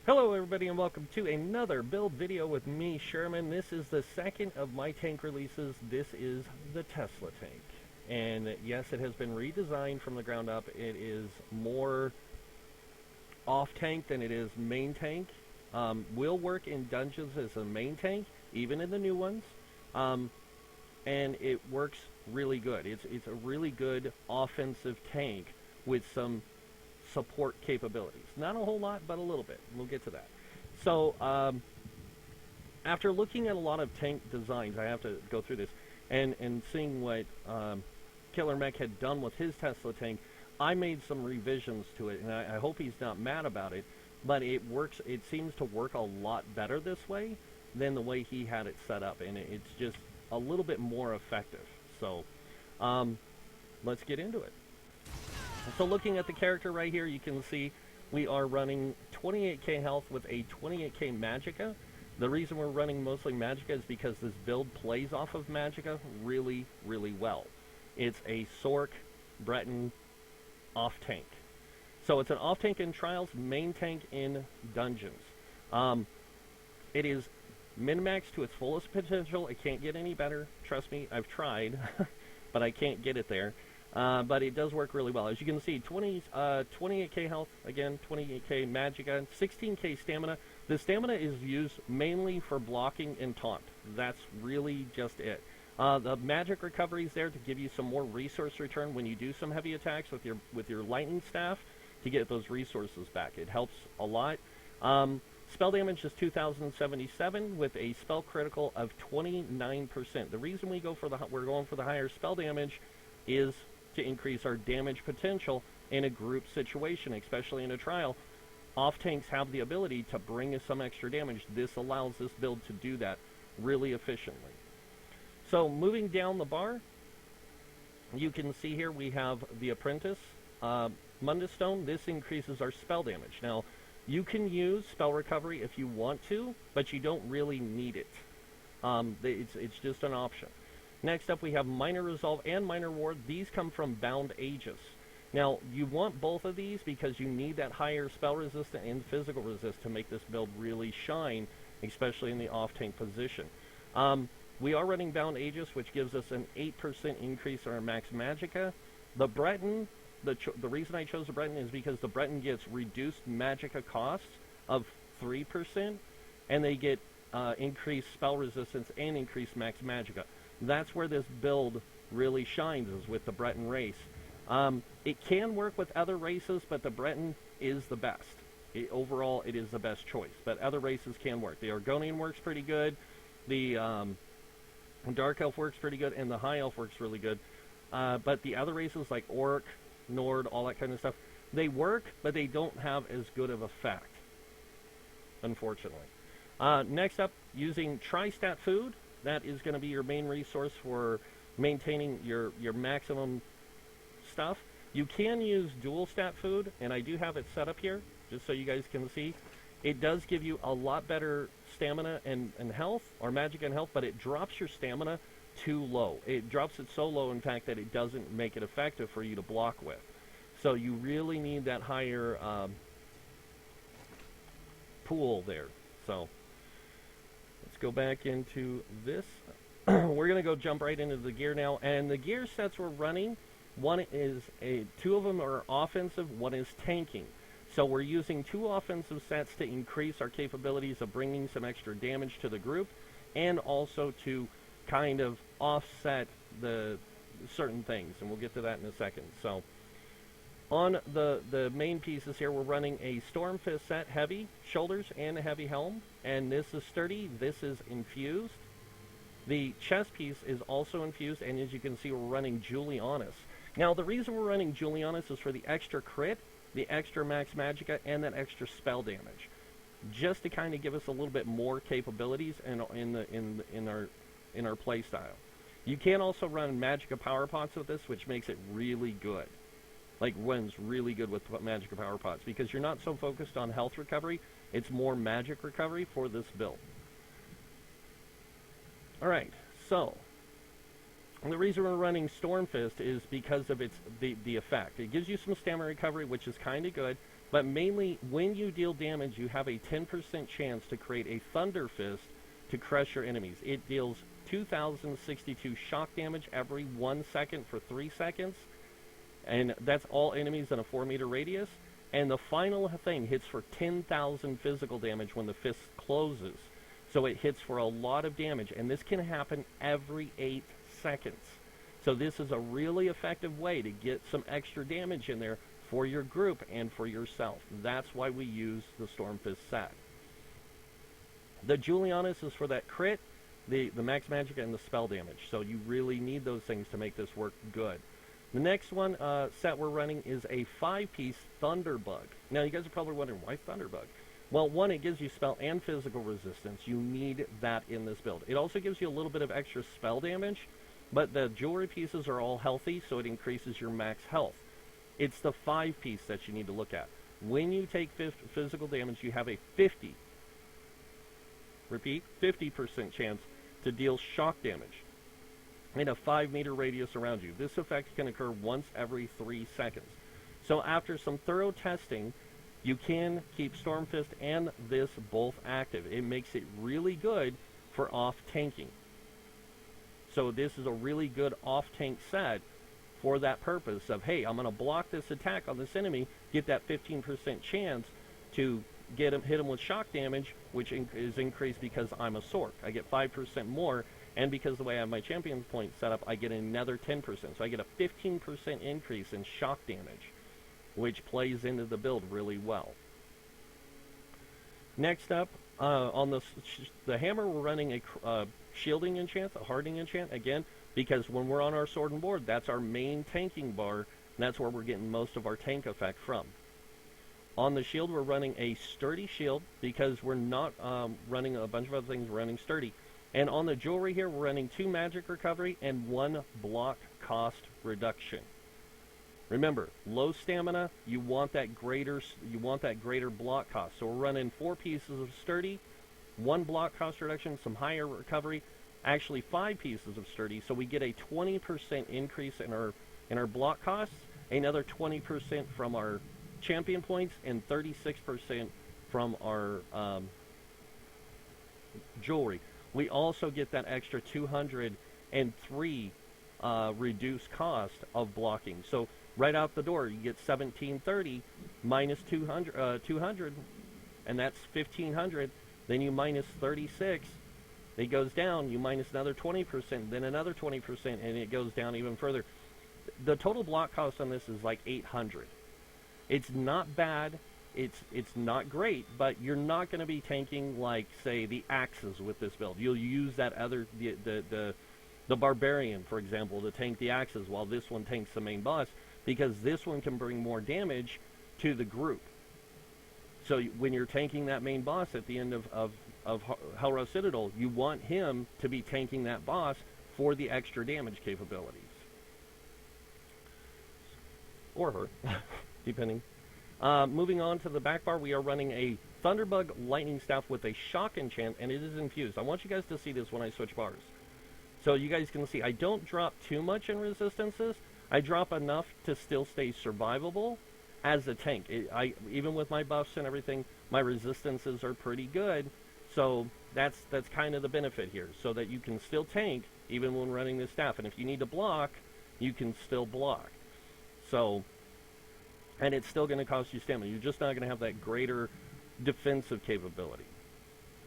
Hello everybody and welcome to another build video with me, Sherman. This is the second of my tank releases. This is the Tesla tank. And yes, it has been redesigned from the ground up. It is more off-tank than it is main tank. Will work in dungeons as a main tank, even in the new ones. And it works really good. It's a really good offensive tank with some support capabilities. Not a whole lot, but a little bit. We'll get to that. So, after looking at a lot of tank designs, I have to go through this, and seeing what Killer Mech had done with his Tesla tank, I made some revisions to it, and I hope he's not mad about it, but it works. It seems to work a lot better this way than the way he had it set up, and it's just a little bit more effective. So, let's get into it. So looking at the character right here, you can see we are running 28k health with a 28k magicka. The reason we're running mostly magicka is because this build plays off of magicka really, really well. It's a Sorc Breton off-tank. So it's an off-tank in trials, main tank in dungeons. It is min-maxed to its fullest potential. It can't get any better. Trust me, I've tried, but I can't get it there. But it does work really well. As you can see, 28k health, again, 28k magicka, 16k stamina. The stamina is used mainly for blocking and taunt. That's really just it. The magic recovery is there to give you some more resource return when you do some heavy attacks with your lightning staff to get those resources back. It helps a lot. Spell damage is 2077 with a spell critical of 29%. The reason we're going for the higher spell damage is to increase our damage potential in a group situation, especially in a trial. Off-tanks have the ability to bring us some extra damage. This allows this build to do that really efficiently. So moving down the bar, you can see here we have the Apprentice. Mundus Stone, this increases our spell damage. Now, you can use spell recovery if you want to, but you don't really need it. It's just an option. Next up, we have Minor Resolve and Minor Ward. These come from Bound Aegis. Now, you want both of these because you need that higher spell resistance and physical resist to make this build really shine, especially in the off-tank position. We are running Bound Aegis, which gives us an 8% increase in our max magicka. The Breton, the reason I chose the Breton is because the Breton gets reduced magicka costs of 3%, and they get increased spell resistance and increased max magicka. That's where this build really shines, is with the Breton race. It can work with other races, but the Breton is the best. Overall, it is the best choice, but other races can work. The Argonian works pretty good, the Dark Elf works pretty good, and the High Elf works really good. But the other races like Orc, Nord, all that kind of stuff, they work, but they don't have as good of effect, unfortunately. Next up, using Tri-Stat Food. That is going to be your main resource for maintaining your maximum stuff. You can use dual stat food, and I do have it set up here, just so you guys can see. It does give you a lot better stamina and health, or magic and health, but it drops your stamina too low. It drops it so low, in fact, that it doesn't make it effective for you to block with. So you really need that higher pool there. So go back into this. We're going to go jump right into the gear now, and the gear sets we're running, two of them are offensive, one is tanking. So we're using two offensive sets to increase our capabilities of bringing some extra damage to the group, and also to kind of offset the certain things, and we'll get to that in a second. So on the main pieces here, we're running a Storm Fist set, heavy shoulders and a heavy helm, and this is sturdy, this is infused. The chest piece is also infused, and as you can see, we're running Julianus. Now, the reason we're running Julianus is for the extra crit, the extra max magicka, and that extra spell damage, just to kind of give us a little bit more capabilities in our play style. You can also run magicka power pots with this, which makes it really good. Like, runs really good with magicka power pots, because you're not so focused on health recovery, it's more magic recovery for this build. Alright, so the reason we're running Storm Fist is because of the effect. It gives you some stamina recovery, which is kind of good. But mainly, when you deal damage, you have a 10% chance to create a Thunder Fist to crush your enemies. It deals 2,062 shock damage every 1 second for 3 seconds. And that's all enemies in a 4-meter radius. And the final thing hits for 10,000 physical damage when the fist closes. So it hits for a lot of damage. And this can happen every 8 seconds. So this is a really effective way to get some extra damage in there for your group and for yourself. That's why we use the Storm Fist set. The Julianus is for that crit, the Max Magicka, and the spell damage. So you really need those things to make this work good. The next one set we're running is a 5-piece Thunderbug. Now, you guys are probably wondering, why Thunderbug? Well, one, it gives you spell and physical resistance. You need that in this build. It also gives you a little bit of extra spell damage, but the jewelry pieces are all healthy, so it increases your max health. It's the 5-piece that you need to look at. When you take physical damage, you have a 50% chance to deal shock damage in a 5-meter radius around you. This effect can occur once every 3 seconds. So after some thorough testing, you can keep Storm Fist and this both active. It makes it really good for off-tanking. So this is a really good off-tank set for that purpose of, hey, I'm going to block this attack on this enemy, get that 15% chance to hit him with shock damage, which is increased because I'm a Sorc. I get 5% more, and because the way I have my champion point set up, I get another 10%. So I get a 15% increase in shock damage, which plays into the build really well. Next up, on the hammer, we're running a shielding enchant, a hardening enchant, again, because when we're on our sword and board, that's our main tanking bar, and that's where we're getting most of our tank effect from. On the shield, we're running a sturdy shield, because we're not running a bunch of other things, we're running sturdy. And on the jewelry here, we're running 2 magic recovery and 1 block cost reduction. Remember, low stamina, you want that greater block cost. So we're running 4 pieces of sturdy, 1 block cost reduction, some higher recovery, actually 5 pieces of sturdy, so we get a 20% increase in our block costs, another 20% from our champion points, and 36% from our jewelry. We also get that extra 203 reduced cost of blocking. So right out the door, you get 1730 minus 200, and that's 1500. Then you minus 36. It goes down. You minus another 20%, then another 20%, and it goes down even further. The total block cost on this is like 800. It's not bad. It's not great, but you're not going to be tanking like, say, the axes with this build. You'll use that other the barbarian, for example, to tank the axes, while this one tanks the main boss, because this one can bring more damage to the group. So when you're tanking that main boss at the end of Hellrose Citadel, you want him to be tanking that boss for the extra damage capabilities. Or her, depending. Moving on to the back bar, we are running a Thunderbug Lightning Staff with a Shock Enchant, and it is infused. I want you guys to see this when I switch bars. So you guys can see I don't drop too much in resistances. I drop enough to still stay survivable as a tank. Even with my buffs and everything, my resistances are pretty good. So that's kind of the benefit here, so that you can still tank even when running this staff. And if you need to block, you can still block. So, and it's still going to cost you stamina. You're just not going to have that greater defensive capability.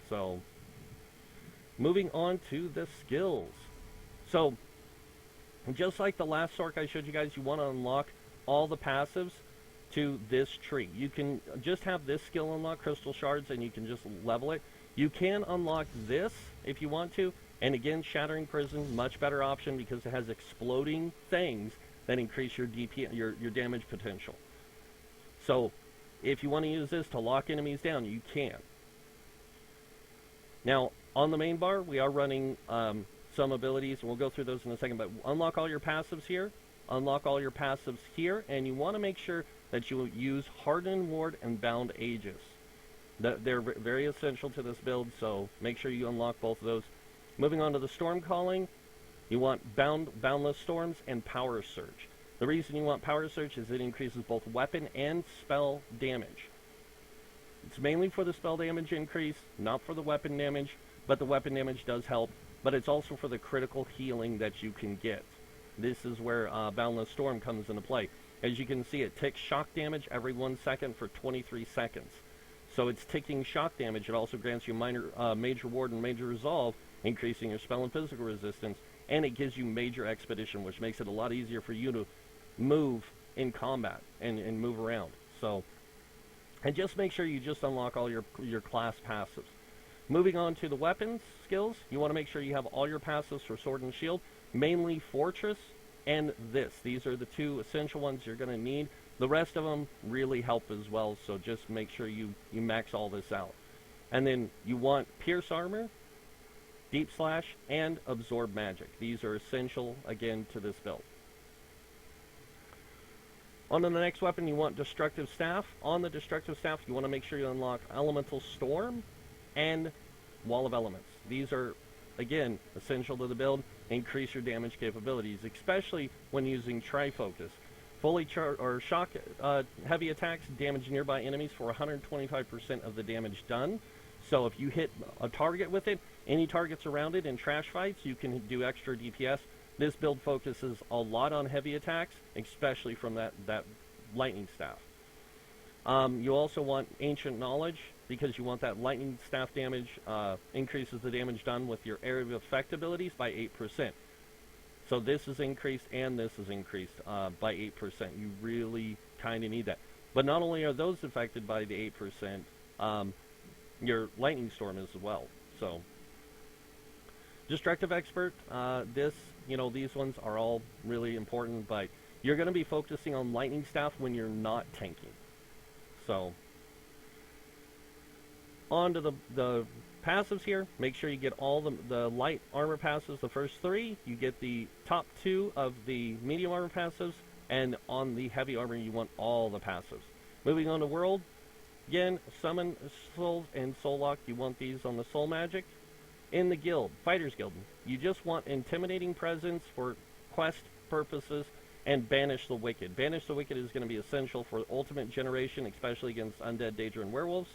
So, moving on to the skills. So, just like the last Sorc I showed you guys, you want to unlock all the passives to this tree. You can just have this skill unlock, Crystal Shards, and you can just level it. You can unlock this if you want to, and again, Shattering Prison, much better option because it has exploding things that increase your DP, your damage potential. So, if you want to use this to lock enemies down, you can. Now, on the main bar, we are running some abilities, and we'll go through those in a second, but unlock all your passives here, unlock all your passives here, and you want to make sure that you use Harden Ward and Bound Aegis. They're very essential to this build, so make sure you unlock both of those. Moving on to the Storm Calling, you want Boundless Storms and Power Surge. The reason you want power surge is it increases both weapon and spell damage. It's mainly for the spell damage increase, not for the weapon damage, but the weapon damage does help, but it's also for the critical healing that you can get. This is where Boundless Storm comes into play. As you can see, it ticks shock damage every 1 second for 23 seconds. So it's ticking shock damage. It also grants you major ward and major resolve, increasing your spell and physical resistance, and it gives you major expedition, which makes it a lot easier for you to move in combat and move around. So, and just make sure you just unlock all your class passives. Moving on to the weapons skills, you want to make sure you have all your passives for Sword and Shield, mainly Fortress and this. These are the two essential ones you're going to need. The rest of them really help as well, so just make sure you max all this out. And then you want Pierce Armor, Deep Slash, and Absorb Magic. These are essential, again, to this build. On to the next weapon, you want Destructive Staff. On the Destructive Staff, you want to make sure you unlock Elemental Storm and Wall of Elements. These are, again, essential to the build. Increase your damage capabilities, especially when using Trifocus. Fully shock heavy attacks damage nearby enemies for 125% of the damage done. So if you hit a target with it, any targets around it in trash fights, you can do extra DPS. This build focuses a lot on heavy attacks, especially from that lightning staff. You also want Ancient Knowledge, because you want that lightning staff damage, increases the damage done with your area of effect abilities by 8%. So this is increased and this is increased by 8%. You really kind of need that. But not only are those affected by the 8%, your Lightning Storm as well. So, Destructive Expert, these ones are all really important, but you're going to be focusing on Lightning Staff when you're not tanking. So, on to the passives here. Make sure you get all the light armor passives, the first 3. You get the top 2 of the medium armor passives, and on the heavy armor you want all the passives. Moving on to World, again, Summon Souls and Soul Lock, you want these on the Soul Magic. In the Guild, Fighters Guild, you just want Intimidating Presence for quest purposes, and Banish the Wicked. Banish the Wicked is going to be essential for ultimate generation, especially against Undead, Daedra, and Werewolves.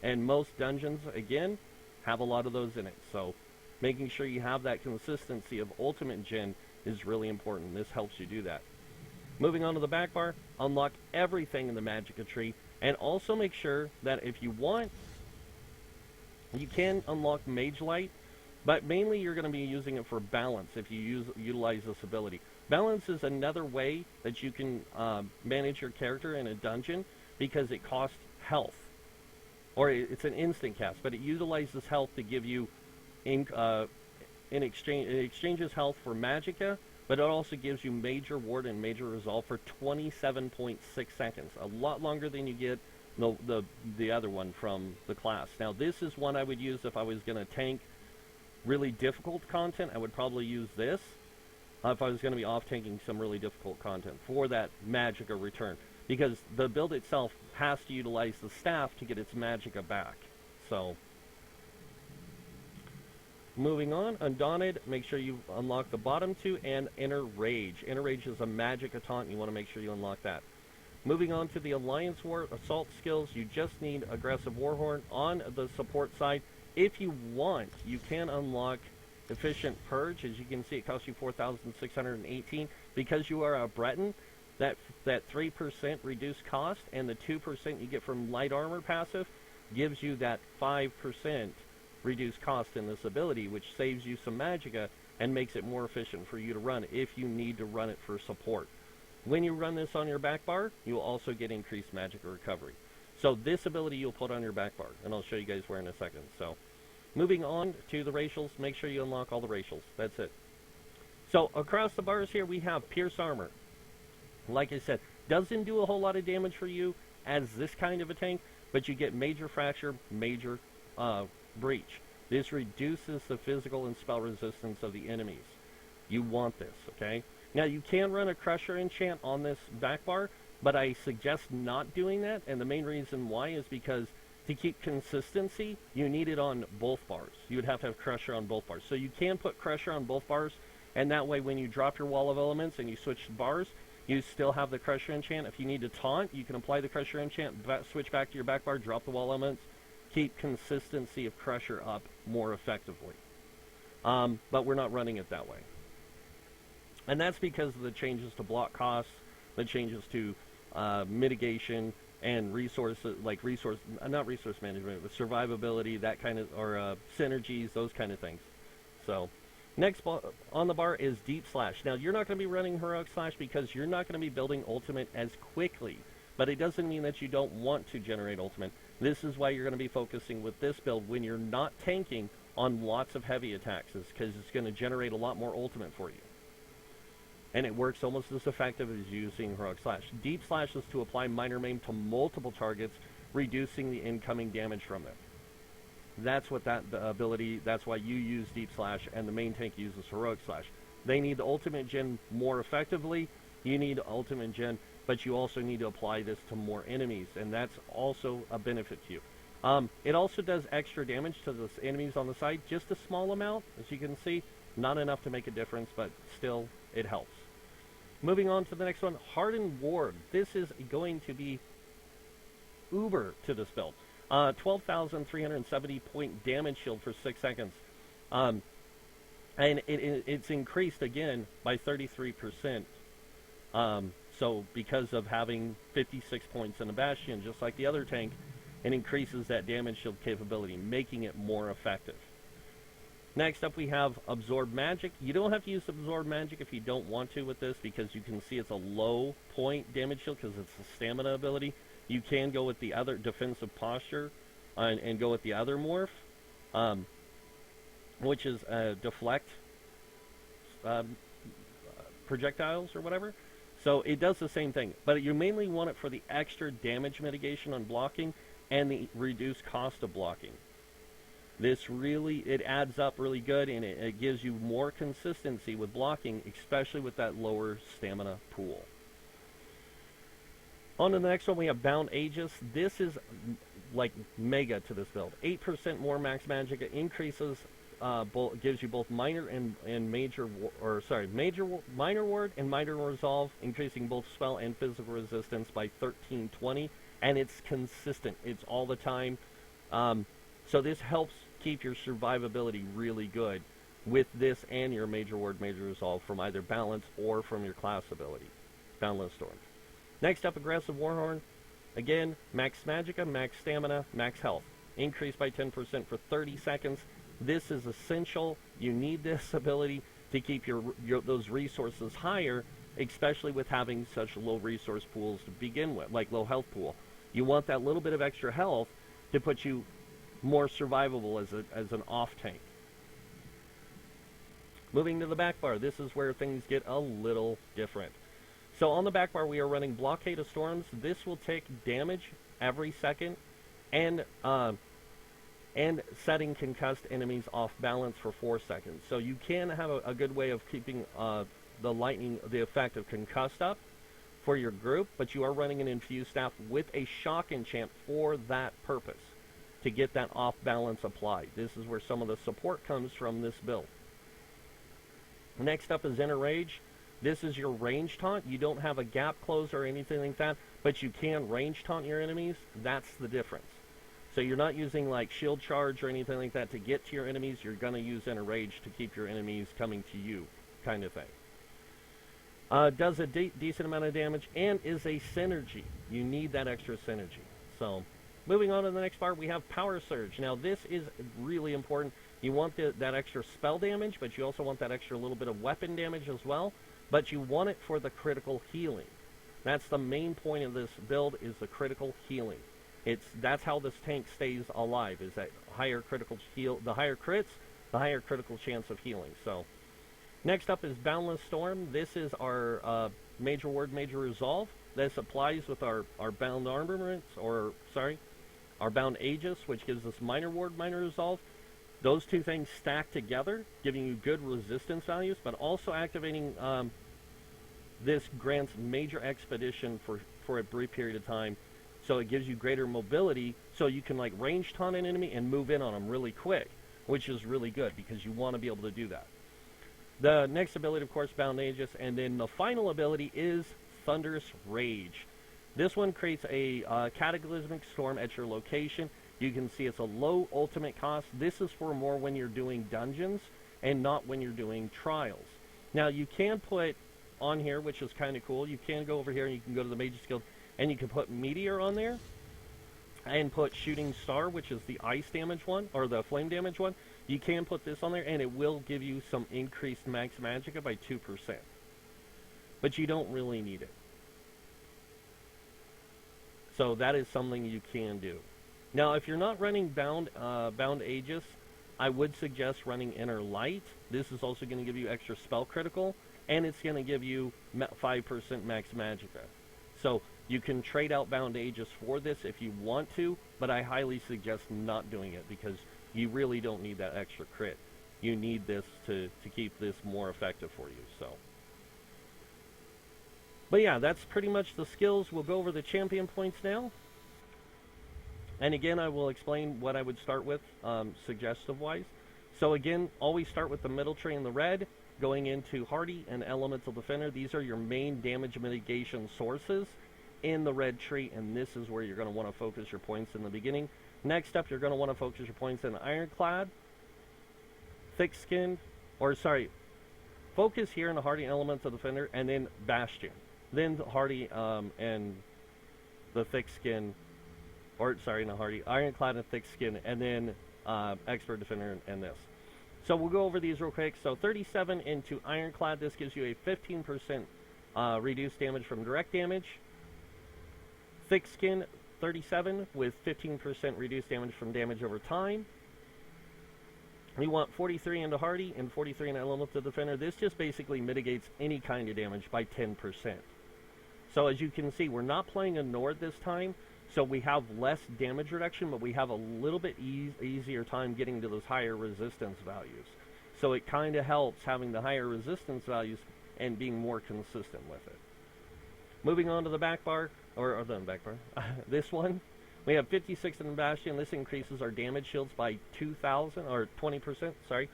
And most dungeons, again, have a lot of those in it. So making sure you have that consistency of ultimate gen is really important. This helps you do that. Moving on to the back bar, unlock everything in the Magicka tree. And also make sure that if you want, you can unlock Mage Light. But mainly you're going to be using it for balance if you utilize this ability. Balance is another way that you can manage your character in a dungeon, because it costs health. Or it's an instant cast, but it utilizes health to give you, it exchanges health for magicka, but it also gives you major ward and major resolve for 27.6 seconds. A lot longer than you get the other one from the class. Now this is one I would use if I was going to tank really difficult content. I would probably use this if I was going to be off-tanking some really difficult content for that magicka return. Because the build itself has to utilize the staff to get its magicka back. So, moving on, Undaunted, make sure you unlock the bottom 2, and Inner Rage. Inner Rage is a magicka taunt, and you want to make sure you unlock that. Moving on to the Alliance War Assault skills, you just need Aggressive Warhorn on the support side. If you want, you can unlock Efficient Purge. As you can see, it costs you 4,618. Because you are a Breton, that 3% reduced cost and the 2% you get from light armor passive gives you that 5% reduced cost in this ability, which saves you some magicka and makes it more efficient for you to run if you need to run it for support. When you run this on your back bar, you'll also get increased magicka recovery. So this ability you'll put on your back bar, and I'll show you guys where in a second. So moving on to the racials, make sure you unlock all the racials. That's it. So across the bars here we have Pierce Armor. Like I said, doesn't do a whole lot of damage for you as this kind of a tank, but you get Major Fracture, Major Breach. This reduces the physical and spell resistance of the enemies. You want this, okay? Now, you can run a Crusher enchant on this back bar, but I suggest not doing that, and the main reason why is because to keep consistency, you need it on both bars. You would have to have Crusher on both bars. So you can put Crusher on both bars, and that way when you drop your Wall of Elements and you switch bars, You still have the Crusher enchant. If you need to taunt, you can apply the Crusher enchant, switch back to your back bar, drop the wall elements, keep consistency of Crusher up more effectively. But we're not running it that way. And that's because of the changes to block costs, the changes to mitigation, and not resource management, but survivability, that kind of, or synergies, those kind of things. So, next on the bar is Deep Slash. Now, you're not going to be running Heroic Slash because you're not going to be building Ultimate as quickly, but it doesn't mean that you don't want to generate Ultimate. This is why you're going to be focusing with this build when you're not tanking on lots of heavy attacks, because it's going to generate a lot more Ultimate for you. And it works almost as effective as using Heroic Slash. Deep Slash is to apply Minor Maim to multiple targets, reducing the incoming damage from them. That's what that ability, that's why you use Deep Slash, and the main tank uses Heroic Slash. They need the Ultimate Gen more effectively, you need Ultimate Gen, but you also need to apply this to more enemies, and that's also a benefit to you. It also does extra damage to the enemies on the side, just a small amount, as you can see. Not enough to make a difference, but still, it helps. Moving on to the next one, Hardened Ward. This is going to be uber to this build. 12,370 point damage shield for 6 seconds. And it's increased again by 33%. So because of having 56 points in a Bastion, just like the other tank, it increases that damage shield capability, making it more effective. Next up we have Absorb Magic. You don't have to use Absorb Magic if you don't want to with this, because you can see it's a low point damage shield because it's a stamina ability. You can go with the other Defensive Posture and go with the other morph, which is Deflect projectiles or whatever. So it does the same thing, but you mainly want it for the extra damage mitigation on blocking and the reduced cost of blocking. This really, it adds up really good, and it gives you more consistency with blocking, especially with that lower stamina pool. On to the next one, we have Bound Aegis. This is like mega to this build. 8% more max magicka, increases, gives you both minor and major, minor ward and minor resolve, increasing both spell and physical resistance by 1320, and it's consistent. It's all the time. So this helps keep your survivability really good with this and your major ward, major resolve from either balance or from your class ability. Boundless Storm. Next up, Aggressive Warhorn. Again, max magicka, max stamina, max health. Increased by 10% for 30 seconds. This is essential. You need this ability to keep those resources higher, especially with having such low resource pools to begin with, like low health pool. You want that little bit of extra health to put you more survivable as an off tank. Moving to the back bar, this is where things get a little different. So on the back bar, we are running Blockade of Storms. This will take damage every second, and setting concussed enemies off balance for 4 seconds. So you can have a good way of keeping the effect of concussed up for your group, but you are running an infused staff with a shock enchant for that purpose, to get that off balance applied. This is where some of the support comes from this build. Next up is Inner Rage. This is your range taunt. You don't have a gap close or anything like that, but you can range taunt your enemies. That's the difference. So you're not using like shield charge or anything like that to get to your enemies. You're going to use Inner Rage to keep your enemies coming to you, kind of thing. Does a decent amount of damage and is a synergy. You need that extra synergy. So moving on to the next part, we have Power Surge. Now this is really important. You want that extra spell damage, but you also want that extra little bit of weapon damage as well. But you want it for the critical healing. That's the main point of this build, is the critical healing. That's how this tank stays alive, is that higher critical heal. The higher crits, the higher critical chance of healing. So next up is Boundless Storm. This is our major ward, major resolve. This applies with our bound armaments, our bound Aegis, which gives us minor ward, minor resolve. Those two things stack together, giving you good resistance values, but also activating this grants major expedition for a brief period of time. So it gives you greater mobility, so you can like range taunt an enemy and move in on them really quick, which is really good because you want to be able to do that. The next ability, of course, Bound Aegis, and then the final ability is Thunderous Rage. This one creates a cataclysmic storm at your location. You can see it's a low ultimate cost. This is for more when you're doing dungeons and not when you're doing trials. Now you can put on here, which is kind of cool, you can go over here and you can go to the Mage's Guild and you can put Meteor on there and put Shooting Star, which is the ice damage one, or the flame damage one. You can put this on there and it will give you some increased max magicka by 2%. But you don't really need it. So that is something you can do. Now, if you're not running Bound Aegis, I would suggest running Inner Light. This is also going to give you extra spell critical, and it's going to give you 5% max magicka. So you can trade out Bound Aegis for this if you want to, but I highly suggest not doing it because you really don't need that extra crit. You need this to keep this more effective for you. So, but yeah, that's pretty much the skills. We'll go over the champion points now. And again, I will explain what I would start with, suggestive-wise. So again, always start with the middle tree in the red, going into Hardy and Elemental Defender. These are your main damage mitigation sources in the red tree, and this is where you're going to want to focus your points in the beginning. Next up, you're going to want to focus your points in Ironclad, Thick-Skinned, focus here in the Hardy Elemental Defender, and then Bastion. Then the Hardy and the Thick-Skinned, not Hardy, Ironclad and Thick-Skinned, and then Expert Defender and this. So we'll go over these real quick. So 37 into Ironclad, this gives you a 15% reduced damage from direct damage. Thick-Skinned, 37 with 15% reduced damage from damage over time. We want 43 into Hardy and 43 into Elemental Defender. This just basically mitigates any kind of damage by 10%. So as you can see, we're not playing a Nord this time, so we have less damage reduction, but we have a little bit easier time getting to those higher resistance values. So it kind of helps having the higher resistance values and being more consistent with it. Moving on to the back bar, or the back bar, this one, we have 56 in the Bastion. This increases our damage shields by 2,000, or 20%, sorry.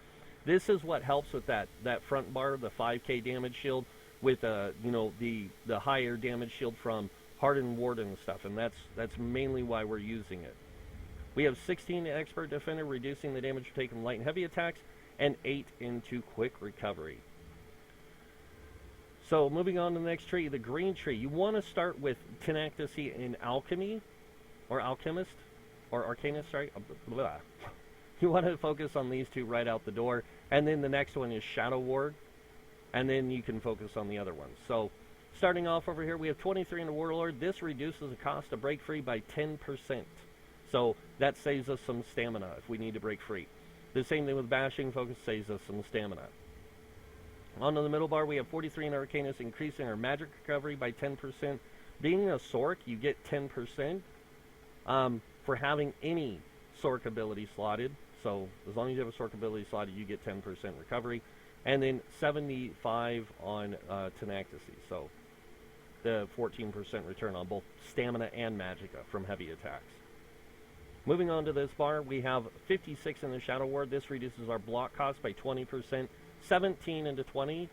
This is what helps with that front bar, the 5k damage shield, with the higher damage shield from Hardened Warden and stuff, and that's mainly why we're using it. We have 16 Expert Defender, reducing the damage taken from light and heavy attacks, and 8 into Quick Recovery. So moving on to the next tree, the green tree. You want to start with Tenacity in Alchemy, or Alchemist, or Arcanist, sorry. Blah. You want to focus on these two right out the door, and then the next one is Shadow Ward, and then you can focus on the other ones. So starting off over here, we have 23 in the Warlord. This reduces the cost to break free by 10%. So that saves us some stamina if we need to break free. The same thing with Bashing Focus, saves us some stamina. On the middle bar, we have 43 in Arcanist, increasing our magic recovery by 10%. Being a Sorc, you get 10% for having any Sorc ability slotted. So as long as you have a Sorc ability slotted, you get 10% recovery. And then 75 on Tenacity. So the 14% return on both stamina and magicka from heavy attacks. Moving on to this bar, we have 56 in the Shadow Ward. This reduces our block cost by 20%. 17 into 20,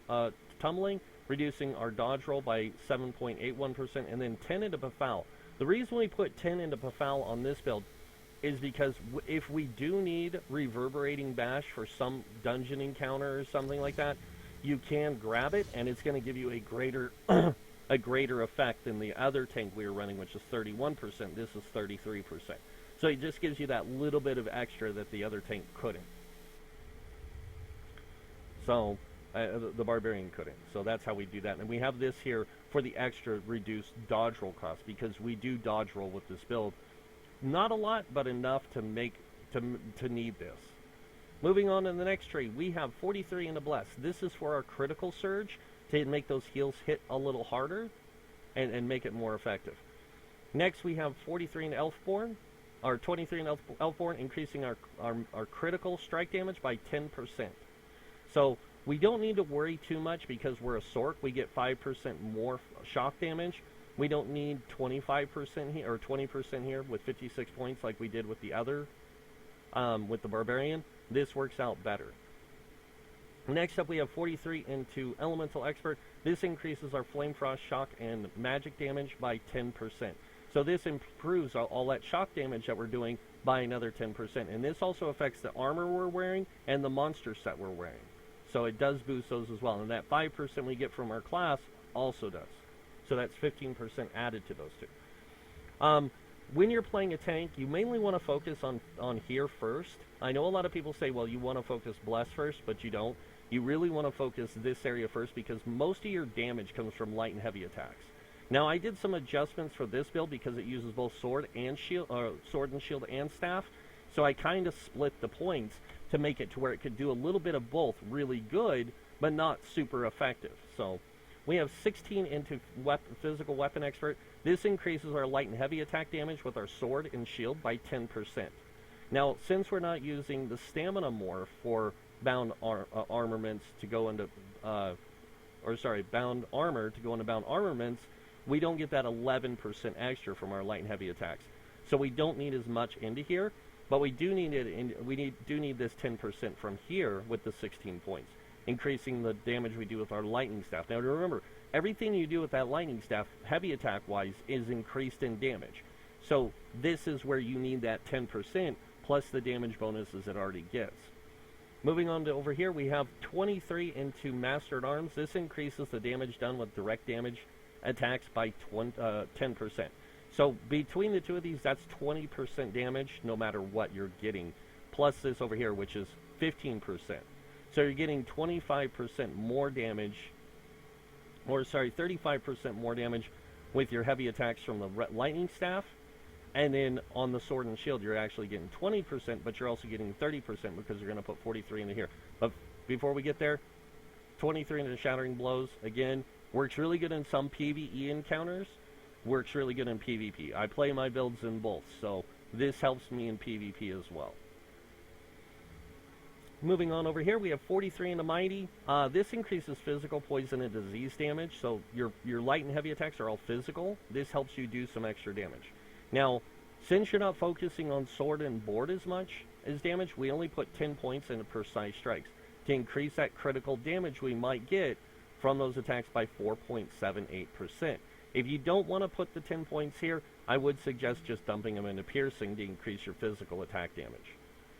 Tumbling, reducing our dodge roll by 7.81%, and then 10 into Befoul. The reason we put 10 into Befoul on this build is because if we do need Reverberating Bash for some dungeon encounter or something like that, you can grab it, and it's going to give you a greater a greater effect than the other tank we were running, which is 31%. This is 33%. So it just gives you that little bit of extra that the other tank couldn't. So the Barbarian couldn't. So that's how we do that. And we have this here for the extra reduced dodge roll cost, because we do dodge roll with this build. Not a lot, but enough to make to need this. Moving on to the next tree, we have 43 in the Bless. This is for our critical surge to make those heals hit a little harder and make it more effective. Next, we have 43 in Elfborn, or 23 in Elfborn, increasing our critical strike damage by 10%. So we don't need to worry too much because we're a Sorc. We get 5% more shock damage. We don't need 25% here or 20% here with 56 points like we did with the other, with the Barbarian. This works out better. Next up, we have 43 into Elemental Expert. This increases our Flame Frost, shock, and magic damage by 10%. So this improves all that shock damage that we're doing by another 10%. And this also affects the armor we're wearing and the monster set we're wearing. So it does boost those as well. And that 5% we get from our class also does. So that's 15% added to those two. When you're playing a tank, you mainly want to focus on here first. I know a lot of people say, well, you want to focus Bless first, but you don't. You really want to focus this area first because most of your damage comes from light and heavy attacks. Now, I did some adjustments for this build because it uses both sword and shield, and staff. So I kind of split the points to make it to where it could do a little bit of both really good, but not super effective. So we have 16 into physical weapon expert. This increases our light and heavy attack damage with our sword and shield by 10%. Now, since we're not using the stamina morph for bound armaments to go into, bound armor to go into bound armaments, we don't get that 11% extra from our light and heavy attacks. So we don't need as much into here, but we do need it. Do need this 10% from here with the 16 points, increasing the damage we do with our lightning staff. Now remember, everything you do with that lightning staff, heavy attack wise, is increased in damage. So this is where you need that 10% plus the damage bonuses it already gets. Moving on to over here, we have 23 into mastered arms. This increases the damage done with direct damage attacks by 10%. So between the two of these, that's 20% damage no matter what you're getting, plus this over here, which is 15%. So you're getting 25% more damage, or sorry, 35% more damage with your heavy attacks from the lightning staff. And then on the sword and shield, you're actually getting 20%, but you're also getting 30% because you're going to put 43 into here. But before we get there, 23 into shattering blows, again, works really good in some PvE encounters, works really good in PvP. I play my builds in both, so this helps me in PvP as well. Moving on over here, we have 43 into mighty. This increases physical, poison, and disease damage, so your light and heavy attacks are all physical. This helps you do some extra damage. Now, since you're not focusing on sword and board as much as damage, we only put 10 points into precise strikes to increase that critical damage we might get from those attacks by 4.78%. If you don't want to put the 10 points here, I would suggest just dumping them into piercing to increase your physical attack damage,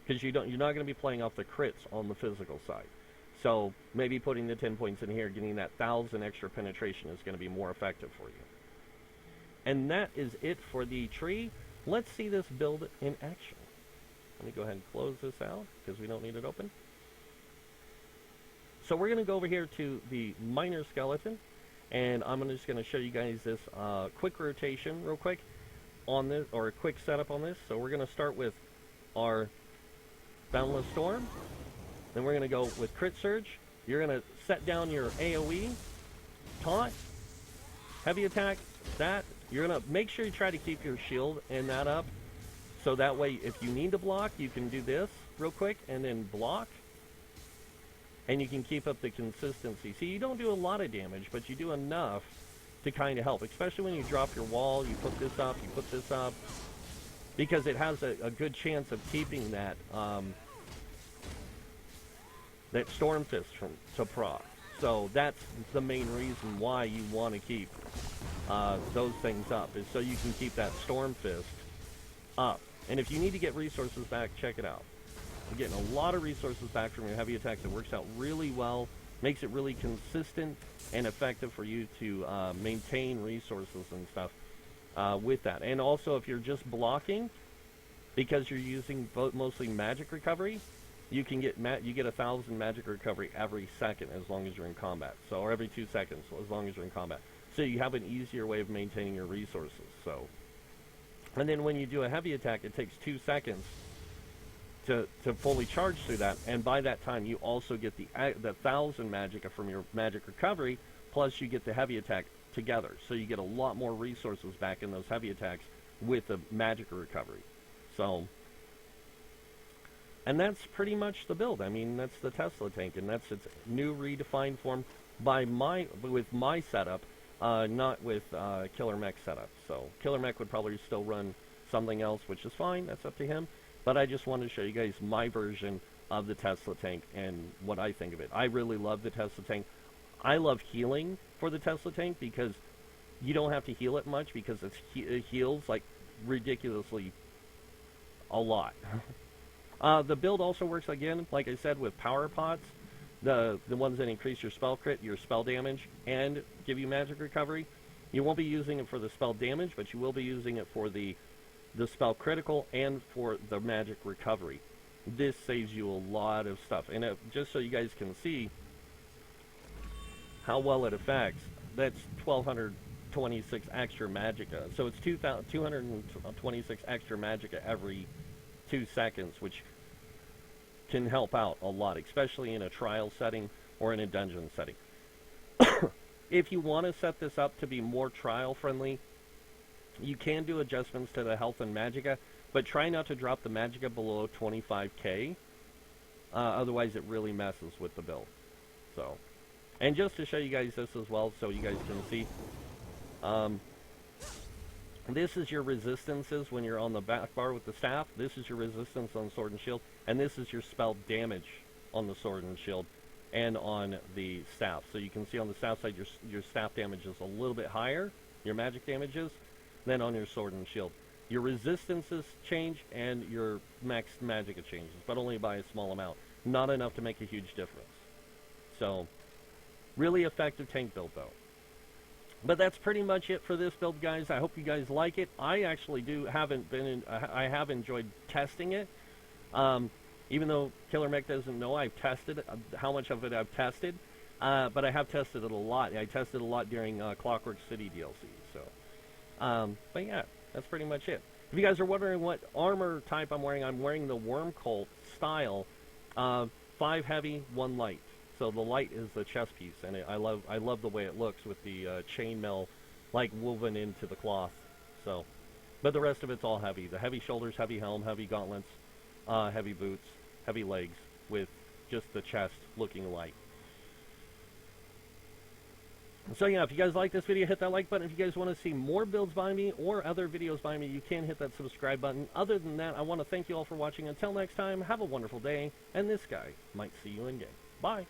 because you're not going to be playing off the crits on the physical side. So maybe putting the 10 points in here, getting that 1,000 extra penetration is going to be more effective for you. And that is it for the tree. Let's see this build in action. Let me go ahead and close this out because we don't need it open. So we're going to go over here to the miner skeleton, and I'm just going to show you guys this quick rotation real quick on this, or a quick setup on this. So we're going to start with our Boundless Storm. Then we're going to go with Crit Surge. You're going to set down your AoE, Taunt, Heavy Attack, that. You're going to make sure you try to keep your shield and that up, so that way if you need to block, you can do this real quick and then block, and you can keep up the consistency. See, you don't do a lot of damage, but you do enough to kind of help, especially when you drop your wall. You put this up, because it has a good chance of keeping that that Storm Fist to proc. So that's the main reason why you want to keep those things up, is so you can keep that Storm Fist up. And if you need to get resources back, check it out. You're getting a lot of resources back from your heavy attacks. It works out really well, makes it really consistent and effective for you to maintain resources and stuff with that. And also, if you're just blocking, because you're using mostly magic recovery, you can get 1,000 magic recovery every second as long as you're in combat. So, or every 2 seconds as long as you're in combat. So you have an easier way of maintaining your resources. So, and then when you do a heavy attack, it takes 2 seconds to fully charge through that, and by that time you also get the 1,000 magicka from your magic recovery, plus you get the heavy attack together. So you get a lot more resources back in those heavy attacks with the magic recovery. So, and that's pretty much the build. I mean, that's the Tesla tank, and that's its new redefined form with my setup. Not with Killer Mech setup. So Killer Mech would probably still run something else, which is fine. That's up to him. But I just wanted to show you guys my version of the Tesla tank and what I think of it. I really love the Tesla tank. I love healing for the Tesla tank because you don't have to heal it much because it heals like ridiculously a lot. The build also works again, like I said, with power pots, the ones that increase your spell crit, your spell damage, and give you magic recovery. You won't be using it for the spell damage, but you will be using it for the spell critical and for the magic recovery. This saves you a lot of stuff. And just so you guys can see how well it affects, that's 1,226 extra magicka. So it's 226 extra magicka every 2 seconds, which can help out a lot, especially in a trial setting or in a dungeon setting. If you want to set this up to be more trial friendly, you can do adjustments to the health and magicka, but try not to drop the magicka below 25k. Otherwise, it really messes with the build. So, and just to show you guys this as well, so you guys can see, this is your resistances when you're on the back bar with the staff. This is your resistance on sword and shield, and this is your spell damage on the sword and shield and on the staff. So you can see on the staff side, your staff damage is a little bit higher, your magic damage is, than on your sword and shield. Your resistances change and your max magicka changes, but only by a small amount. Not enough to make a huge difference. So, really effective tank build though. But that's pretty much it for this build, guys. I hope you guys like it. I actually I have enjoyed testing it. Even though Killer Mech doesn't know, I've tested how much of it I've tested. But I have tested it a lot. I tested a lot during Clockwork City DLC. So, but yeah, that's pretty much it. If you guys are wondering what armor type I'm wearing the Worm Cult style. 5 heavy, 1 light. So the light is the chest piece, and I love the way it looks with the chainmail like woven into the cloth. So, but the rest of it's all heavy. The heavy shoulders, heavy helm, heavy gauntlets, heavy boots, heavy legs, with just the chest looking light. So yeah, if you guys like this video, hit that like button. If you guys want to see more builds by me or other videos by me, you can hit that subscribe button. Other than that, I want to thank you all for watching. Until next time, have a wonderful day, and this guy might see you in game. Bye.